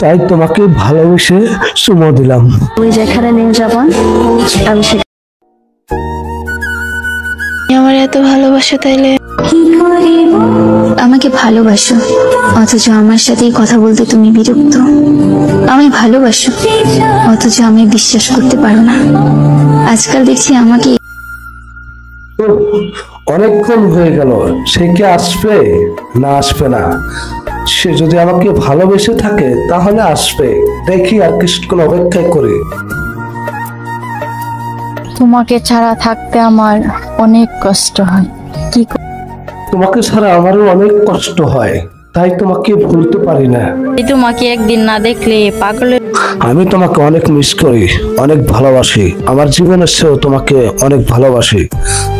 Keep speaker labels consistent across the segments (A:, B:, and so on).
A: তাই তোমাকে ভালোবেসে চুমো দিলাম।
B: তুমি যেখানে নিয়ে যাবা আমি
C: আমার এত ভালোবাসা তাইলে
D: আমাকে ভালোবাসো অথচ আমার সাথেই কথা বলতে তুমি বিরক্ত। আমি ভালোবাসো অথচ আমি বিশ্বাস করতে পারো না। আজকাল দেখছি আমাকে
A: অনেকক্ষণ হয়ে গেল, সে কি আসবে না আসবে না? সে যদি আমাকে ভালোবেসে থাকে তাহলে আসবে, দেখি আর কিছুক্ষণ অপেক্ষা করি।
C: তোমাকে ছাড়া থাকতে আমার অনেক কষ্ট হয়। কি
A: তোমাকে ছাড়া আমারও অনেক কষ্ট হয়, তাই তোমাকে ভুলতে পারি না।
C: তোমাকে একদিন না দেখলে পাগলের
A: আমি তোমাকে অনেক মিস করি, অনেক ভালোবাসি, আমার জীবনের চেয়েও তোমাকে অনেক ভালোবাসি।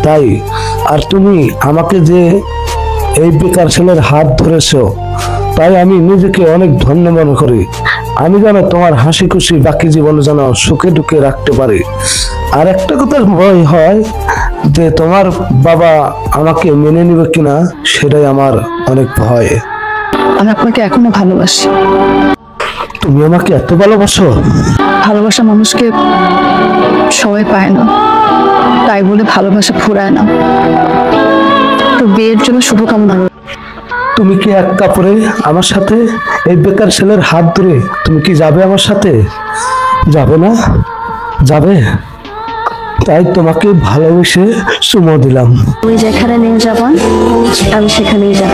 A: তাই আর তুমি আমাকে যে এই বেকার ছেলের হাত ধরেছো, তাই আমি নিজেকে অনেক ধন্য মনে করি। আমি যেন তোমার হাসি খুশি বাকি জীবনে যেন সুখে দুঃখে রাখতে পারি। আর একটা কথা ভয় হয় যে তোমার বাবা আমাকে মেনে নেবে কিনা, সেটাই আমার অনেক ভয়।
B: আমি আপনাকে এখনো ভালোবাসি।
A: তুমি আমাকে এত ভালোবাসো?
B: ভালোবাসা মানুষকে সবাই পায় না, তাই বলে ভালোবাসা ফুরায় না। তো বিয়ের জন্য শুভকামনা।
A: তুমি কি এক কাপড়ে আমার সাথে এই বেকার ছেলের হাত ধরে তুমি কি যাবে আমার সাথে? যাবে না? যাবে? তাই তোমাকে ভালোবেসে চুমো দিলাম।
B: তুমি যেখানে নিয়ে যাবা আমি সেখানেই যাব।